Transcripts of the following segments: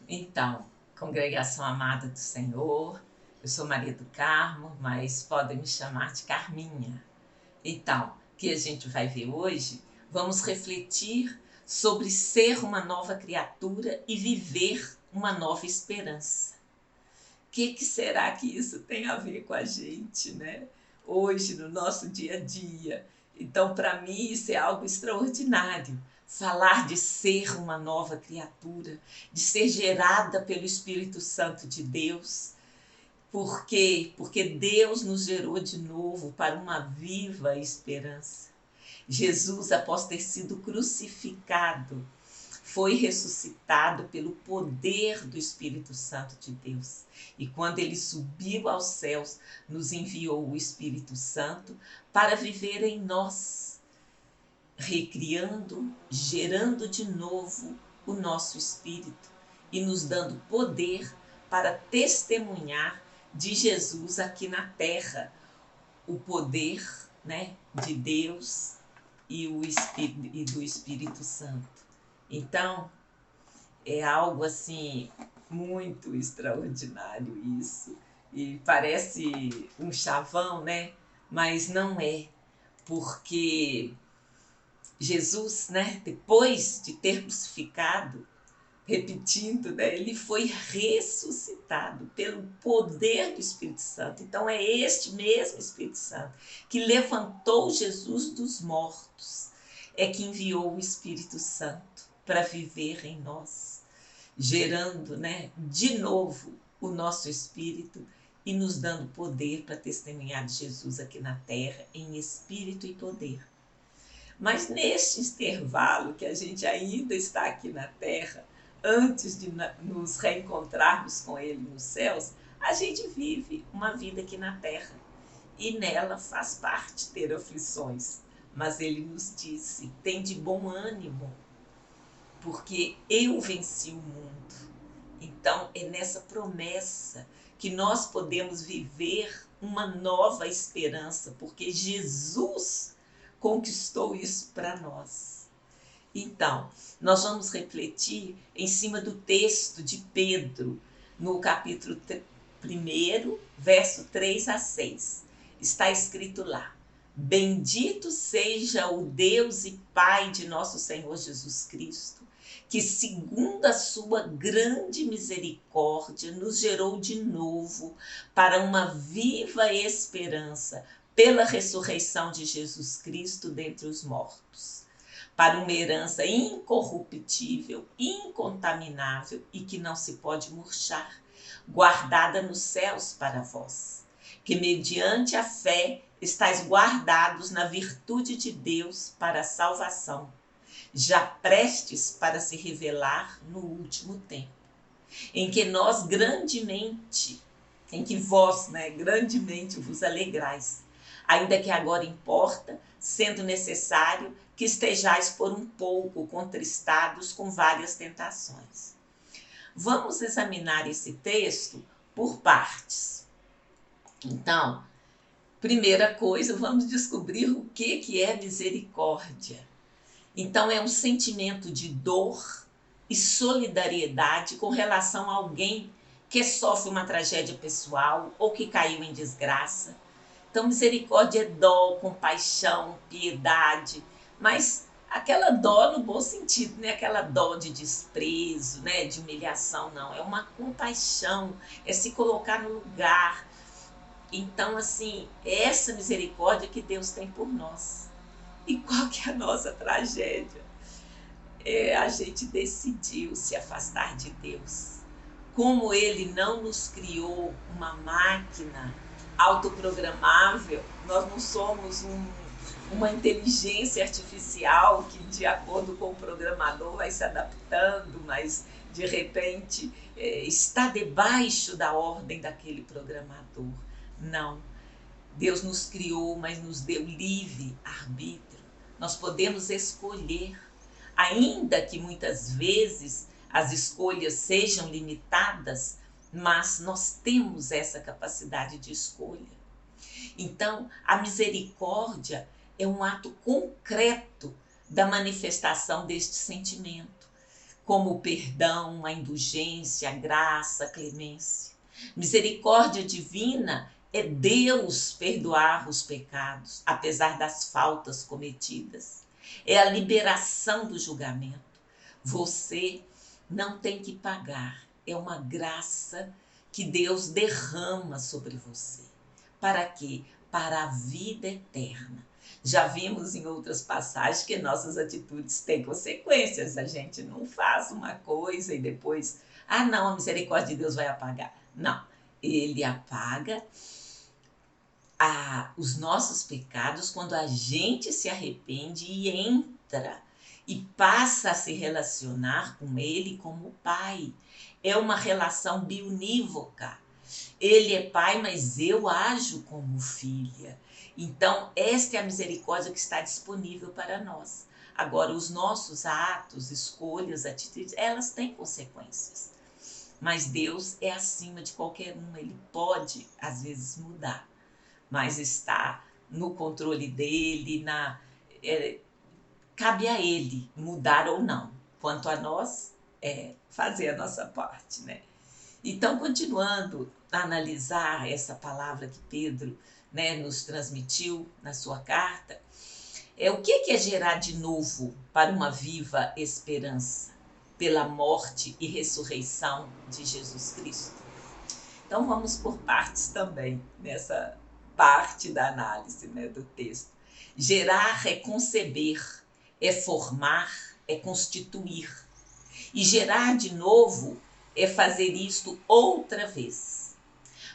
Então, congregação amada do Senhor, eu sou Maria do Carmo, mas podem me chamar de Carminha. Então, o que a gente vai ver hoje? Vamos refletir sobre ser uma nova criatura e viver uma nova esperança. O que será que isso tem a ver com a gente, né? Hoje, no nosso dia a dia. Então, para mim, isso é algo extraordinário. Falar de ser uma nova criatura, de ser gerada pelo Espírito Santo de Deus. Por quê? Porque Deus nos gerou de novo para uma viva esperança. Jesus, após ter sido crucificado, foi ressuscitado pelo poder do Espírito Santo de Deus. E quando ele subiu aos céus, nos enviou o Espírito Santo para viver em nós, recriando, gerando de novo o nosso espírito e nos dando poder para testemunhar de Jesus aqui na terra, o poder, né, de Deus e do Espírito Santo. Então, é algo assim muito extraordinário isso. E parece um chavão, né? Mas não é, porque Jesus, né, depois de ter crucificado, repetindo, né, ele foi ressuscitado pelo poder do Espírito Santo. Então é este mesmo Espírito Santo que levantou Jesus dos mortos, é que enviou o Espírito Santo para viver em nós, gerando, né, de novo o nosso espírito e nos dando poder para testemunhar de Jesus aqui na terra em espírito e poder. Mas neste intervalo que a gente ainda está aqui na terra, antes de nos reencontrarmos com ele nos céus, a gente vive uma vida aqui na terra e nela faz parte ter aflições. Mas ele nos disse: tem de bom ânimo, porque eu venci o mundo. Então é nessa promessa que nós podemos viver uma nova esperança, porque Jesus conquistou isso para nós. Então, nós vamos refletir em cima do texto de Pedro, no capítulo 1, verso 3 a 6. Está escrito lá: bendito seja o Deus e Pai de nosso Senhor Jesus Cristo, que segundo a sua grande misericórdia nos gerou de novo para uma viva esperança pela ressurreição de Jesus Cristo dentre os mortos, para uma herança incorruptível, incontaminável e que não se pode murchar, guardada nos céus para vós, que mediante a fé estáis guardados na virtude de Deus para a salvação, já prestes para se revelar no último tempo, em que vós, né, grandemente vos alegrais, ainda que agora importa, sendo necessário que estejais por um pouco contristados com várias tentações. Vamos examinar esse texto por partes. Então, primeira coisa, vamos descobrir o que é misericórdia. Então, é um sentimento de dor e solidariedade com relação a alguém que sofre uma tragédia pessoal ou que caiu em desgraça. Então, misericórdia é dó, compaixão, piedade, mas aquela dó no bom sentido, não é aquela dó de desprezo, né, de humilhação, não. É uma compaixão, é se colocar no lugar. Então, assim, é essa misericórdia que Deus tem por nós. E qual que é a nossa tragédia? A gente decidiu se afastar de Deus. Como Ele não nos criou uma máquina autoprogramável, nós não somos uma inteligência artificial que, de acordo com o programador, vai se adaptando, mas de repente está debaixo da ordem daquele programador. Não. Deus nos criou, mas nos deu livre arbítrio. Nós podemos escolher, ainda que muitas vezes as escolhas sejam limitadas, mas nós temos essa capacidade de escolha. Então, a misericórdia é um ato concreto da manifestação deste sentimento. como o perdão, a indulgência, a graça, a clemência. Misericórdia divina é Deus perdoar os pecados, apesar das faltas cometidas. É a liberação do julgamento. Você não tem que pagar. É uma graça que Deus derrama sobre você. Para quê? Para a vida eterna. Já vimos em outras passagens que nossas atitudes têm consequências. A gente não faz uma coisa e depois, não, a misericórdia de Deus vai apagar. Não, ele apaga os nossos pecados quando a gente se arrepende e entra e passa a se relacionar com ele como pai. É uma relação biunívoca. Ele é pai, mas eu ajo como filha. Então, esta é a misericórdia que está disponível para nós. Agora, os nossos atos, escolhas, atitudes, elas têm consequências. Mas Deus é acima de qualquer um. Ele pode, às vezes, mudar. Mas está no controle dele, cabe a ele mudar ou não. Quanto a nós, fazer a nossa parte, né? Então, continuando a analisar essa palavra que Pedro, nos transmitiu na sua carta, o que é gerar de novo para uma viva esperança pela morte e ressurreição de Jesus Cristo? Então, vamos por partes também nessa parte da análise, do texto. Gerar é conceber, é formar, é constituir. E gerar de novo é fazer isto outra vez,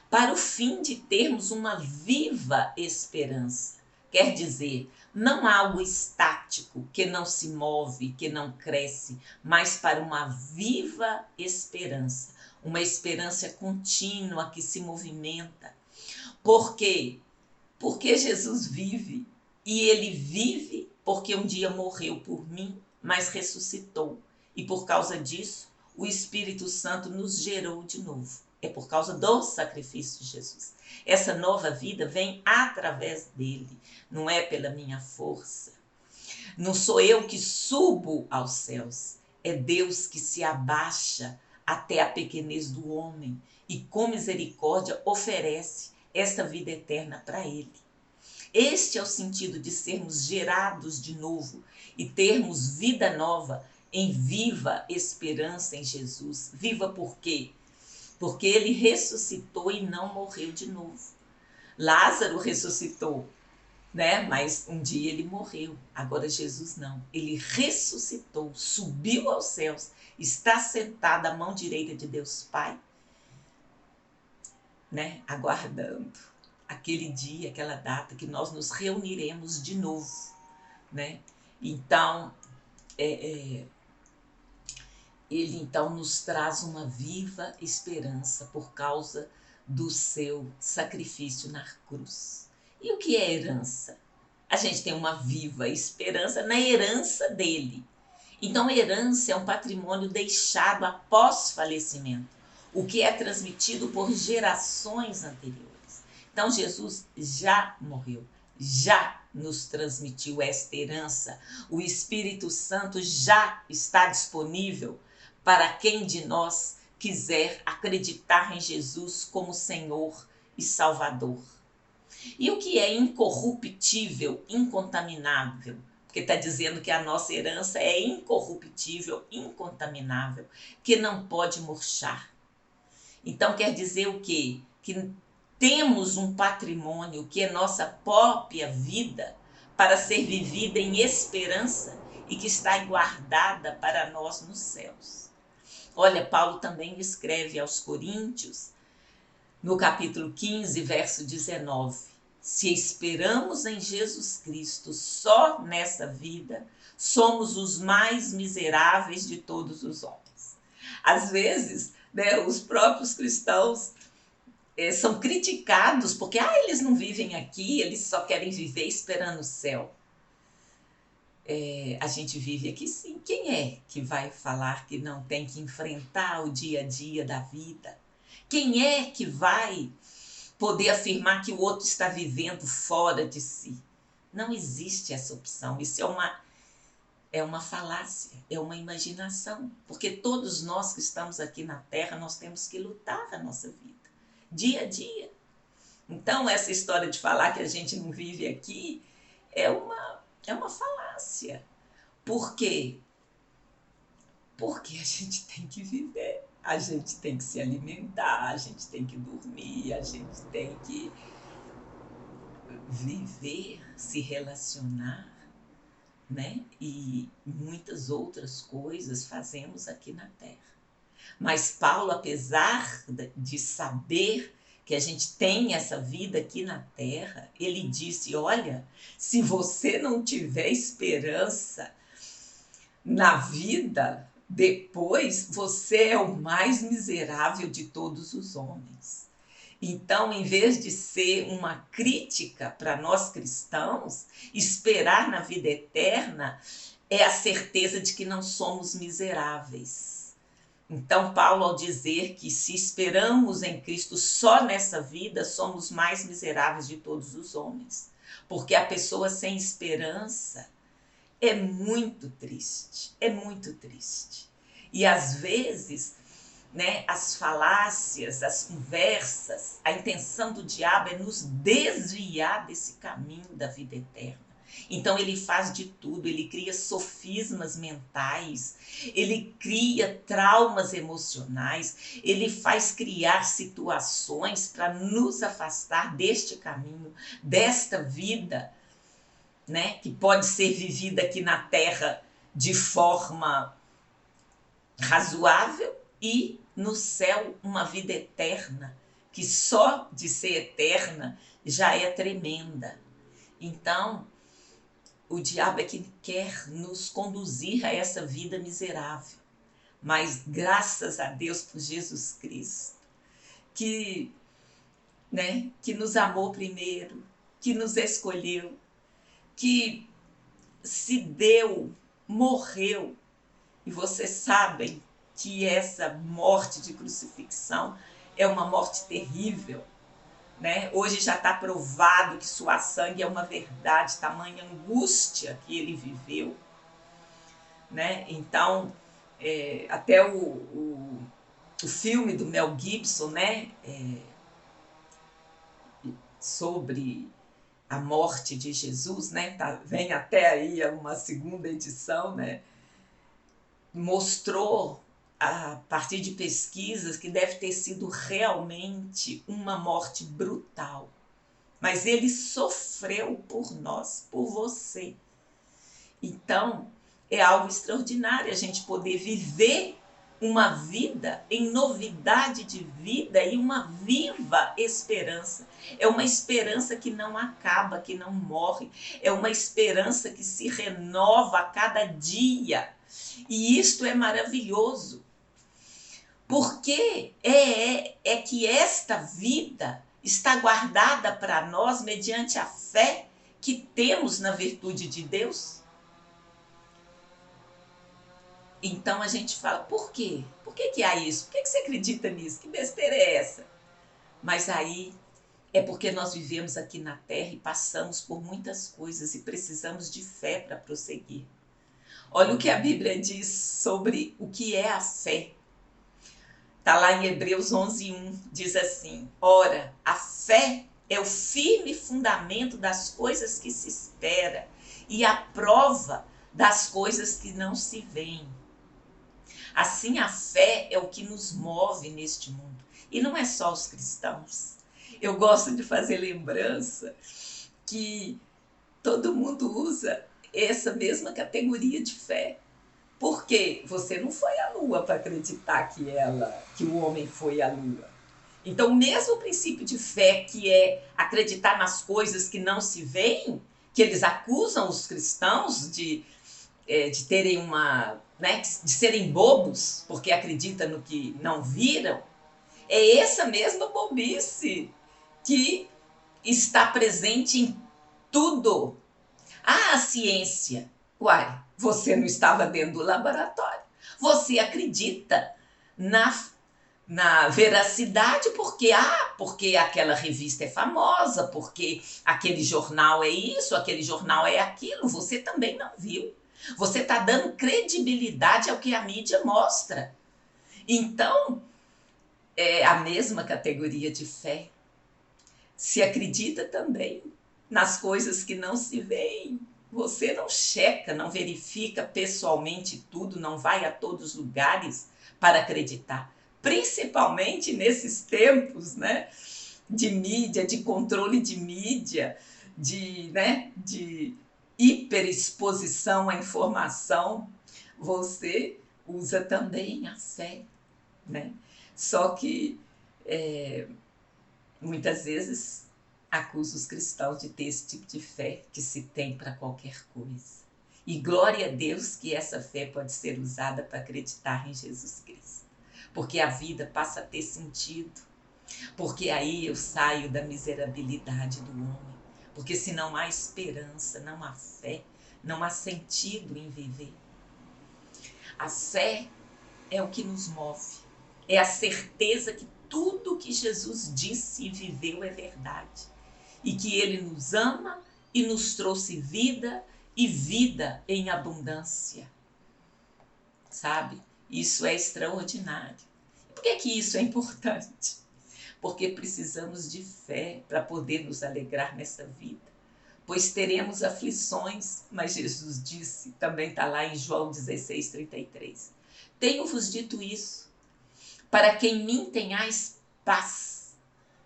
para o fim de termos uma viva esperança. Quer dizer, não algo estático, que não se move, que não cresce, mas para uma viva esperança, uma esperança contínua que se movimenta. Por quê? Porque Jesus vive, e ele vive porque um dia morreu por mim, mas ressuscitou. E por causa disso, o Espírito Santo nos gerou de novo. É por causa do sacrifício de Jesus. Essa nova vida vem através dele, não é pela minha força. Não sou eu que subo aos céus, é Deus que se abaixa até a pequenez do homem e com misericórdia oferece esta vida eterna para ele. Este é o sentido de sermos gerados de novo e termos vida nova em viva esperança em Jesus. Viva por quê? Porque ele ressuscitou e não morreu de novo. Lázaro ressuscitou, mas um dia ele morreu. Agora Jesus não. Ele ressuscitou, subiu aos céus, está sentado à mão direita de Deus Pai, aguardando aquele dia, aquela data que nós nos reuniremos de novo, Então, ele então nos traz uma viva esperança por causa do seu sacrifício na cruz. E o que é herança? A gente tem uma viva esperança na herança dele. Então, herança é um patrimônio deixado após falecimento, o que é transmitido por gerações anteriores. Então, Jesus já morreu, já nos transmitiu esta herança. O Espírito Santo já está disponível para quem de nós quiser acreditar em Jesus como Senhor e Salvador. E o que é incorruptível, incontaminável? Porque está dizendo que a nossa herança é incorruptível, incontaminável, que não pode murchar. Então quer dizer o quê? Que temos um patrimônio que é nossa própria vida para ser vivida em esperança e que está guardada para nós nos céus. Olha, Paulo também escreve aos Coríntios, no capítulo 15, verso 19. Se esperamos em Jesus Cristo só nessa vida, somos os mais miseráveis de todos os homens. Às vezes, os próprios cristãos são criticados porque eles não vivem aqui, eles só querem viver esperando o céu. A gente vive aqui sim. Quem é que vai falar que não tem que enfrentar o dia a dia da vida? Quem é que vai poder afirmar que o outro está vivendo fora de si? Não existe essa opção. Isso é uma é uma falácia, é uma imaginação, porque todos nós que estamos aqui na Terra, nós temos que lutar a nossa vida, dia a dia. Então, essa história de falar que a gente não vive aqui é uma falácia. Por quê? Porque a gente tem que viver, a gente tem que se alimentar, a gente tem que dormir, a gente tem que viver, se relacionar, né? E muitas outras coisas fazemos aqui na Terra. Mas Paulo, apesar de saber que a gente tem essa vida aqui na Terra, ele disse, olha, se você não tiver esperança na vida depois, você é o mais miserável de todos os homens. Então, em vez de ser uma crítica para nós cristãos, esperar na vida eterna é a certeza de que não somos miseráveis. Então, Paulo, ao dizer que se esperamos em Cristo só nessa vida, somos mais miseráveis de todos os homens. Porque a pessoa sem esperança é muito triste, é muito triste. E às vezes, né, as falácias, as conversas, a intenção do diabo é nos desviar desse caminho da vida eterna. Então ele faz de tudo, ele cria sofismas mentais, ele cria traumas emocionais, ele faz criar situações para nos afastar deste caminho, desta vida, né, que pode ser vivida aqui na Terra de forma razoável e no céu uma vida eterna, que só de ser eterna já é tremenda. Então, o diabo é que quer nos conduzir a essa vida miserável. Mas graças a Deus por Jesus Cristo, que nos amou primeiro, que nos escolheu, que se deu, morreu. E vocês sabem que essa morte de crucifixão é uma morte terrível, né? Hoje já está provado que suar sangue é uma verdade, tamanha angústia que ele viveu, né? Então, até o filme do Mel Gibson, né? Sobre a morte de Jesus, né? Vem até aí uma segunda edição, né? Mostrou, a partir de pesquisas, que deve ter sido realmente uma morte brutal. Mas ele sofreu por nós, por você. Então, é algo extraordinário a gente poder viver uma vida em novidade de vida e uma viva esperança. É uma esperança que não acaba, que não morre. É uma esperança que se renova a cada dia. E isto é maravilhoso. Porque é que esta vida está guardada para nós mediante a fé que temos na virtude de Deus. Então a gente fala, por quê? Por que há isso? Por que você acredita nisso? Que besteira é essa? Mas aí é porque nós vivemos aqui na Terra e passamos por muitas coisas e precisamos de fé para prosseguir. Olha o que a Bíblia diz sobre o que é a fé. Está lá em Hebreus 11:1, diz assim, ora, a fé é o firme fundamento das coisas que se espera e a prova das coisas que não se veem. Assim, a fé é o que nos move neste mundo. E não é só os cristãos. Eu gosto de fazer lembrança que todo mundo usa essa mesma categoria de fé. Porque você não foi à Lua para acreditar que o homem foi à Lua. Então, o mesmo princípio de fé, que é acreditar nas coisas que não se veem, que eles acusam os cristãos de terem de serem bobos, porque acreditam no que não viram, é essa mesma bobice que está presente em tudo. A ciência, uai, você não estava dentro do laboratório. Você acredita na veracidade porque aquela revista é famosa, porque aquele jornal é isso, aquele jornal é aquilo. Você também não viu. Você está dando credibilidade ao que a mídia mostra. Então, é a mesma categoria de fé. Se acredita também nas coisas que não se veem. Você não checa, não verifica pessoalmente tudo, não vai a todos os lugares para acreditar. Principalmente nesses tempos, né, de mídia, de controle de mídia, de hiperexposição à informação. Você usa também a fé, né? Só que muitas vezes acusa os cristãos de ter esse tipo de fé que se tem para qualquer coisa. E glória a Deus que essa fé pode ser usada para acreditar em Jesus Cristo. Porque a vida passa a ter sentido. Porque aí eu saio da miserabilidade do homem. Porque se não há esperança, não há fé, não há sentido em viver. A fé é o que nos move. É a certeza que tudo que Jesus disse e viveu é verdade. E que ele nos ama e nos trouxe vida e vida em abundância. Sabe? Isso é extraordinário. Por que isso é importante? Porque precisamos de fé para poder nos alegrar nessa vida. Pois teremos aflições, mas Jesus disse, também está lá em João 16:33. Tenho-vos dito isso, para que em mim tenhais paz.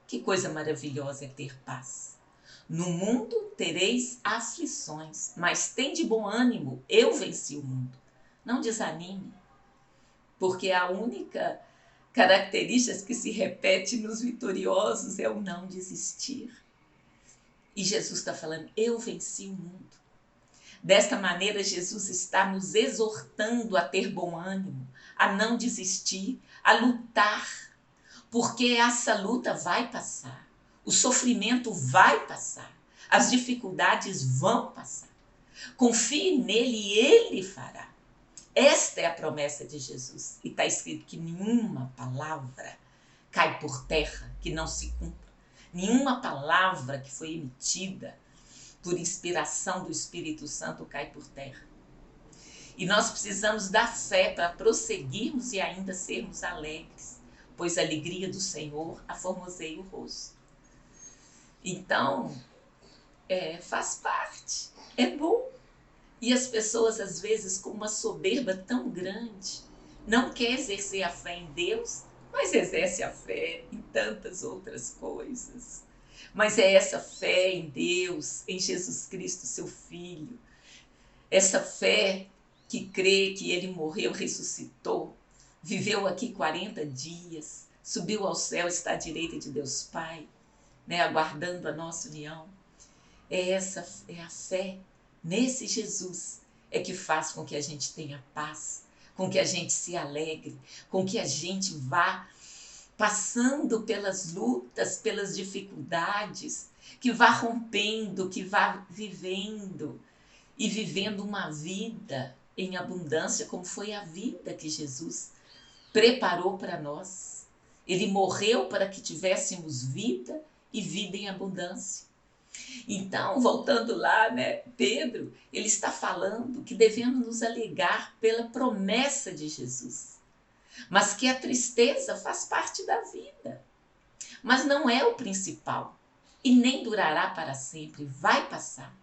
Que coisa maravilhosa é ter paz. No mundo tereis aflições, mas tende bom ânimo, eu venci o mundo. Não desanime, porque a única característica que se repete nos vitoriosos é o não desistir. E Jesus está falando, eu venci o mundo. Desta maneira, Jesus está nos exortando a ter bom ânimo, a não desistir, a lutar, porque essa luta vai passar, o sofrimento vai passar, as dificuldades vão passar. Confie nele e ele fará. Esta é a promessa de Jesus. E está escrito que nenhuma palavra cai por terra que não se cumpra. Nenhuma palavra que foi emitida por inspiração do Espírito Santo cai por terra. E nós precisamos da fé para prosseguirmos e ainda sermos alegres, pois a alegria do Senhor aformoseia o rosto. Então, faz parte, é bom. E as pessoas, às vezes, com uma soberba tão grande, não quer exercer a fé em Deus, mas exerce a fé em tantas outras coisas. Mas é essa fé em Deus, em Jesus Cristo, seu Filho, essa fé que crê que Ele morreu, ressuscitou, viveu aqui 40 dias, subiu ao céu, está à direita de Deus Pai, né, aguardando a nossa união. Essa é a fé nesse Jesus é que faz com que a gente tenha paz, com que a gente se alegre, com que a gente vá passando pelas lutas, pelas dificuldades, que vá rompendo, que vá vivendo e vivendo uma vida em abundância, como foi a vida que Jesus preparou para nós. Ele morreu para que tivéssemos vida e vida em abundância. Então, voltando lá, né, Pedro, ele está falando que devemos nos alegrar pela promessa de Jesus, mas que a tristeza faz parte da vida, mas não é o principal e nem durará para sempre, vai passar,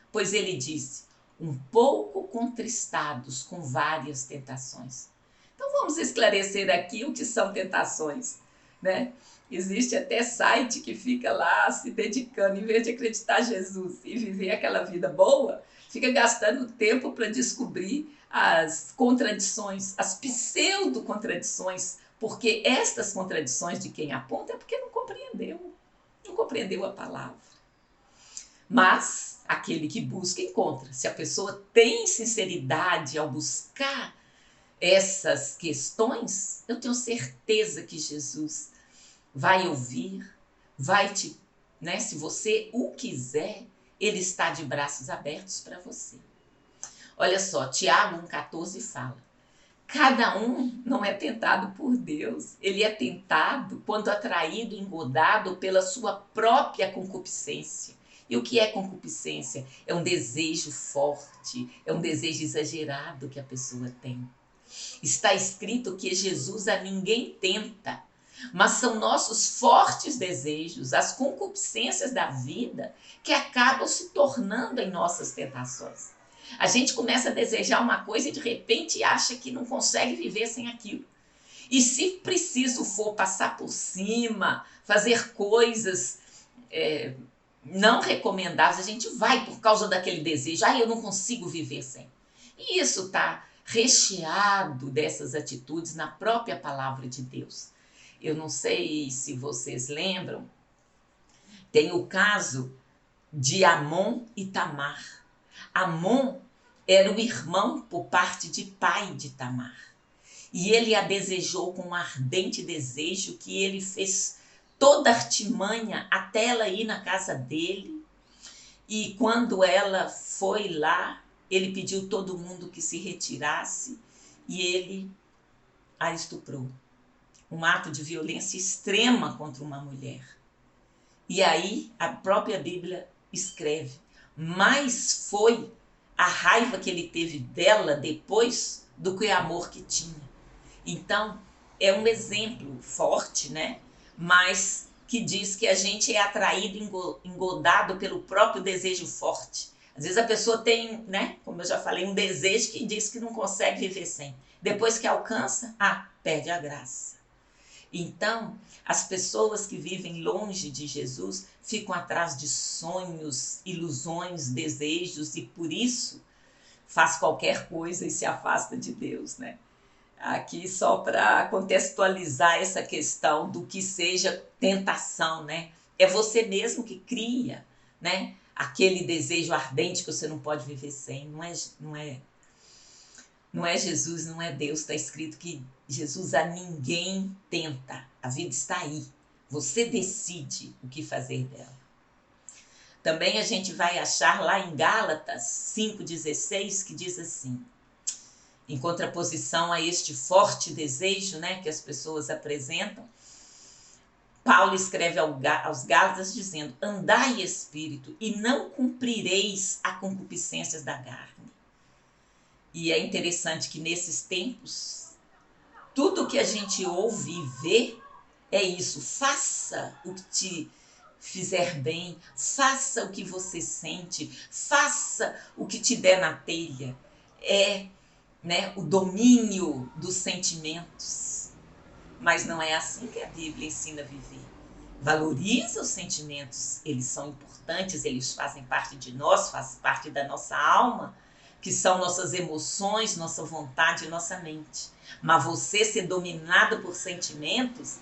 pois ele disse, um pouco contristados com várias tentações. Então vamos esclarecer aqui o que são tentações, né? Existe até site que fica lá se dedicando, em vez de acreditar em Jesus e viver aquela vida boa, fica gastando tempo para descobrir as contradições, as pseudo-contradições, porque estas contradições de quem aponta é porque não compreendeu a palavra. Mas aquele que busca, encontra. Se a pessoa tem sinceridade ao buscar essas questões, eu tenho certeza que Jesus vai ouvir, vai te, né, se você o quiser, ele está de braços abertos para você. Olha só, Tiago 1,14 fala, cada um não é tentado por Deus, ele é tentado quando atraído, engodado pela sua própria concupiscência. E o que é concupiscência? É um desejo forte, é um desejo exagerado que a pessoa tem. Está escrito que Jesus a ninguém tenta, mas são nossos fortes desejos, as concupiscências da vida, que acabam se tornando em nossas tentações. A gente começa a desejar uma coisa e de repente acha que não consegue viver sem aquilo. E se preciso for passar por cima, fazer coisas não recomendáveis, a gente vai por causa daquele desejo. Eu não consigo viver sem. E isso está recheado dessas atitudes na própria palavra de Deus. Eu não sei se vocês lembram, tem o caso de Amon e Tamar. Amon era o irmão por parte de pai de Tamar. E ele a desejou com um ardente desejo que ele fez toda a artimanha até ela ir na casa dele. E quando ela foi lá, ele pediu todo mundo que se retirasse e ele a estuprou. Um ato de violência extrema contra uma mulher. E aí a própria Bíblia escreve, mas foi a raiva que ele teve dela depois do que o amor que tinha. Então, é um exemplo forte, né? Mas que diz que a gente é atraído, engodado pelo próprio desejo forte. Às vezes a pessoa tem, né? Como eu já falei, um desejo que diz que não consegue viver sem. Depois que alcança, perde a graça. Então, as pessoas que vivem longe de Jesus ficam atrás de sonhos, ilusões, desejos e por isso faz qualquer coisa e se afasta de Deus, né? Aqui só para contextualizar essa questão do que seja tentação, né? É você mesmo que cria, né? Aquele desejo ardente que você não pode viver sem. Não é Jesus, não é Deus. Está escrito que Jesus a ninguém tenta. A vida está aí. Você decide o que fazer dela. Também a gente vai achar lá em Gálatas 5,16 que diz assim, em contraposição a este forte desejo, né, que as pessoas apresentam, Paulo escreve aos Gálatas dizendo, andai em espírito e não cumprireis a concupiscências da carne. E é interessante que nesses tempos, tudo que a gente ouve e vê é isso, faça o que te fizer bem, faça o que você sente, faça o que te der na telha. Né, o domínio dos sentimentos. Mas não é assim que a Bíblia ensina a viver. Valoriza os sentimentos, eles são importantes, eles fazem parte de nós, fazem parte da nossa alma, que são nossas emoções, nossa vontade e nossa mente. Mas você ser dominado por sentimentos,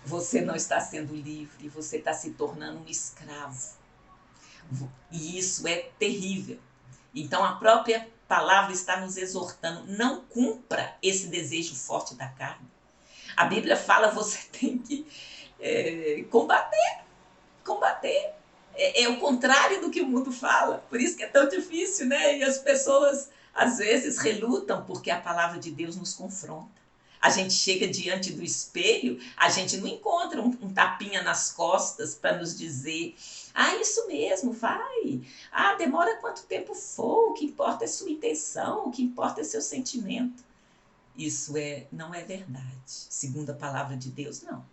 você não está sendo livre, você está se tornando um escravo. E isso é terrível. Então a própria palavra está nos exortando, não cumpra esse desejo forte da carne. A Bíblia fala, você tem que combater. É o contrário do que o mundo fala, por isso que é tão difícil, né? E as pessoas às vezes relutam porque a palavra de Deus nos confronta. A gente chega diante do espelho, a gente não encontra um tapinha nas costas para nos dizer, isso mesmo, vai. Demora quanto tempo for, o que importa é sua intenção, o que importa é seu sentimento. Isso não é verdade. Segundo a palavra de Deus, não.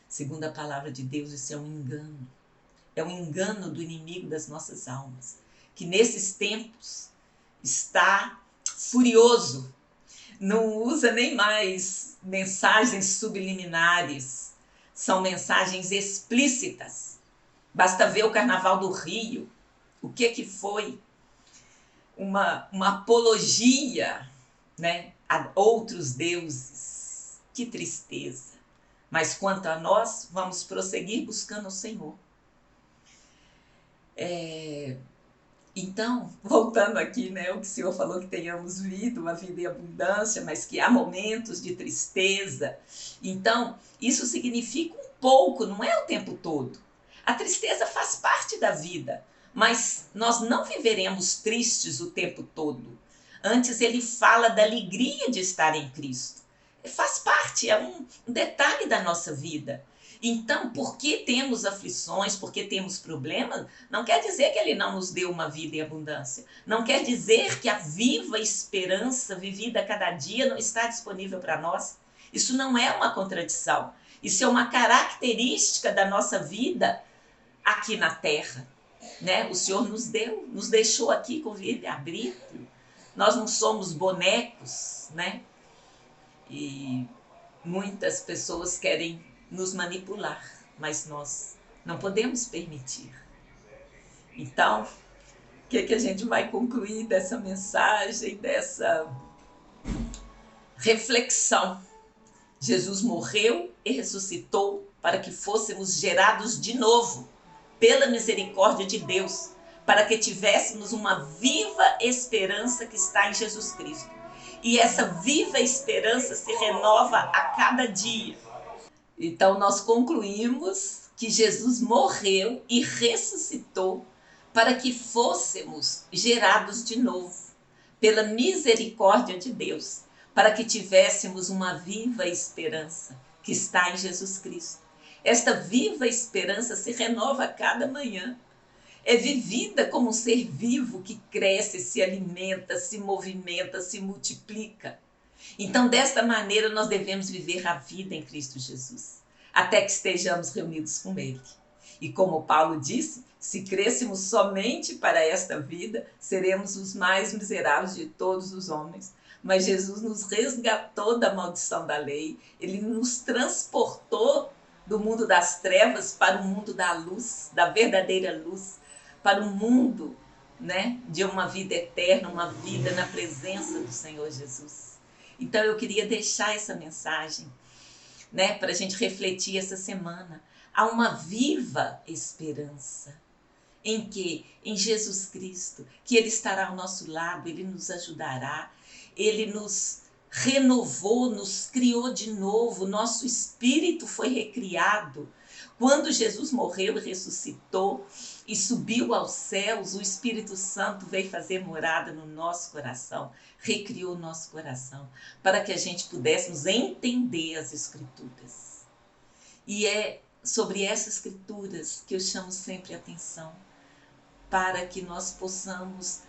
Segundo a palavra de Deus, isso é um engano. É um engano do inimigo das nossas almas, que nesses tempos está furioso. Não usa nem mais mensagens subliminares, são mensagens explícitas. Basta ver o Carnaval do Rio, o que foi uma apologia, né, a outros deuses. Que tristeza. Mas quanto a nós, vamos prosseguir buscando o Senhor. Então, voltando aqui, né, o que o Senhor falou que tenhamos vivido uma vida em abundância, mas que há momentos de tristeza. Então, isso significa um pouco, não é o tempo todo. A tristeza faz parte da vida, mas nós não viveremos tristes o tempo todo. Antes ele fala da alegria de estar em Cristo. faz parte, é um detalhe da nossa vida. Então, porque temos aflições, porque temos problemas, não quer dizer que ele não nos deu uma vida em abundância. Não quer dizer que a viva esperança vivida a cada dia não está disponível para nós. Isso não é uma contradição. Isso é uma característica da nossa vida aqui na Terra. Né? O Senhor nos deu, nos deixou aqui com livre-arbítrio. Nós não somos bonecos, né? E muitas pessoas querem nos manipular, mas nós não podemos permitir. Então, o que a gente vai concluir dessa mensagem, dessa reflexão? Jesus morreu e ressuscitou para que fôssemos gerados de novo pela misericórdia de Deus, para que tivéssemos uma viva esperança que está em Jesus Cristo. E essa viva esperança se renova a cada dia. Então, nós concluímos que Jesus morreu e ressuscitou para que fôssemos gerados de novo, pela misericórdia de Deus, para que tivéssemos uma viva esperança que está em Jesus Cristo. Esta viva esperança se renova a cada manhã. É vivida como um ser vivo que cresce, se alimenta, se movimenta, se multiplica. Então, desta maneira, nós devemos viver a vida em Cristo Jesus, até que estejamos reunidos com Ele. E como Paulo disse, se crescêssemos somente para esta vida, seremos os mais miseráveis de todos os homens. Mas Jesus nos resgatou da maldição da lei, Ele nos transportou do mundo das trevas para o mundo da luz, da verdadeira luz, para o mundo, né, de uma vida eterna, uma vida na presença do Senhor Jesus. Então eu queria deixar essa mensagem, né, para a gente refletir essa semana. Há uma viva esperança em que? Em Jesus Cristo, que Ele estará ao nosso lado, Ele nos ajudará, Ele nos renovou, nos criou de novo, nosso espírito foi recriado. Quando Jesus morreu e ressuscitou e subiu aos céus, o Espírito Santo veio fazer morada no nosso coração, recriou o nosso coração, para que a gente pudéssemos entender as Escrituras. E é sobre essas Escrituras que eu chamo sempre a atenção, para que nós possamos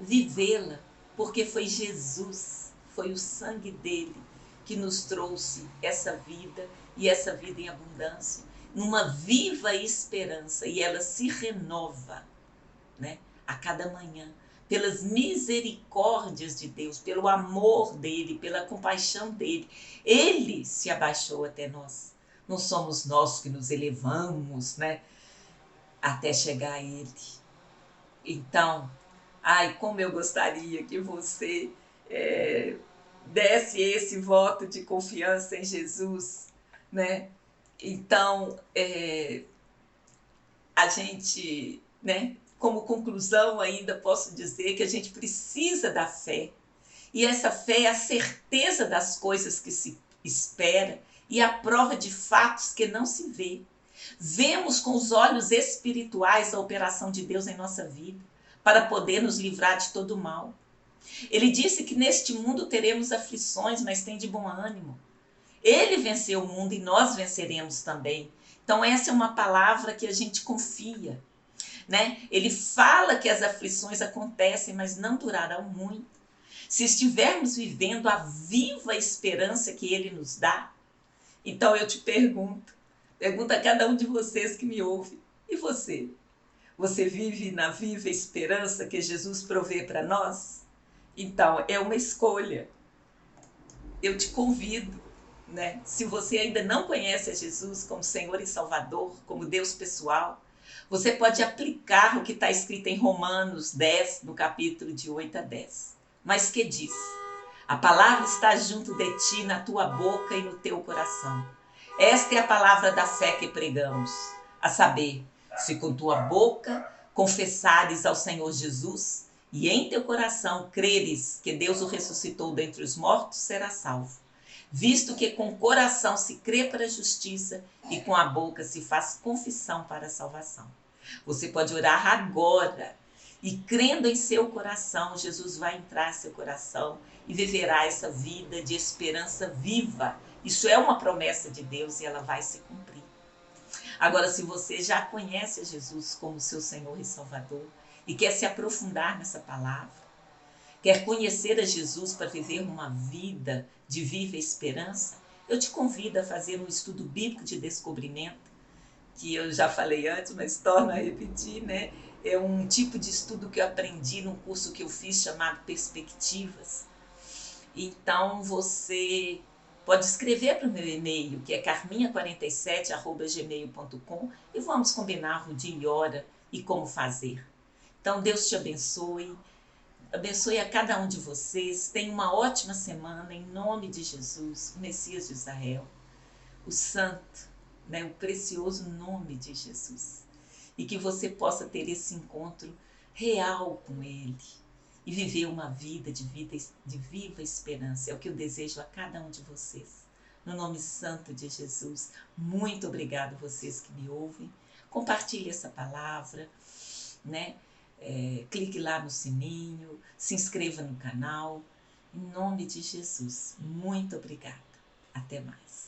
vivê-la, porque foi Jesus, foi o sangue dele que nos trouxe essa vida e essa vida em abundância, numa viva esperança, e ela se renova, né, a cada manhã, pelas misericórdias de Deus, pelo amor dele, pela compaixão dele. Ele se abaixou até nós. Não somos nós que nos elevamos, né, até chegar a ele. Então, como eu gostaria que você desse esse voto de confiança em Jesus, né? Então, a gente, né, como conclusão ainda posso dizer que a gente precisa da fé. E essa fé é a certeza das coisas que se espera e a prova de fatos que não se vê. Vemos com os olhos espirituais a operação de Deus em nossa vida, para poder nos livrar de todo o mal. Ele disse que neste mundo teremos aflições, mas tem de bom ânimo. Ele venceu o mundo e nós venceremos também. Então essa é uma palavra que a gente confia, né? Ele fala que as aflições acontecem, mas não durarão muito. Se estivermos vivendo a viva esperança que ele nos dá, então eu te pergunto a cada um de vocês que me ouve, e você? Você vive na viva esperança que Jesus provê para nós? Então, é uma escolha. Eu te convido, né? Se você ainda não conhece a Jesus como Senhor e Salvador, como Deus pessoal, você pode aplicar o que está escrito em Romanos 10, no capítulo de 8 a 10. Mas que diz? A palavra está junto de ti, na tua boca e no teu coração. Esta é a palavra da fé que pregamos, a saber, se com tua boca confessares ao Senhor Jesus e em teu coração creres que Deus o ressuscitou dentre os mortos, serás salvo. Visto que com o coração se crê para a justiça e com a boca se faz confissão para a salvação. Você pode orar agora, E crendo em seu coração, Jesus vai entrar em seu coração e viverá essa vida de esperança viva. Isso é uma promessa de Deus e ela vai se cumprir. Agora, se você já conhece a Jesus como seu Senhor e Salvador e quer se aprofundar nessa palavra, quer conhecer a Jesus para viver uma vida de viva esperança, eu te convido a fazer um estudo bíblico de descobrimento, que eu já falei antes, mas torno a repetir, né? É um tipo de estudo que eu aprendi num curso que eu fiz chamado Perspectivas. Então, você pode escrever para o meu e-mail, que é carminha47@gmail.com, e vamos combinar o dia e hora e como fazer. Então, Deus te abençoe. Abençoe a cada um de vocês. Tenha uma ótima semana, em nome de Jesus, o Messias de Israel, o Santo, né, o precioso nome de Jesus. E que você possa ter esse encontro real com Ele e viver uma vida de viva esperança. É o que eu desejo a cada um de vocês. No nome santo de Jesus, muito obrigado vocês que me ouvem. Compartilhe essa palavra, né? Clique lá no sininho, se inscreva no canal. Em nome de Jesus, muito obrigada. Até mais.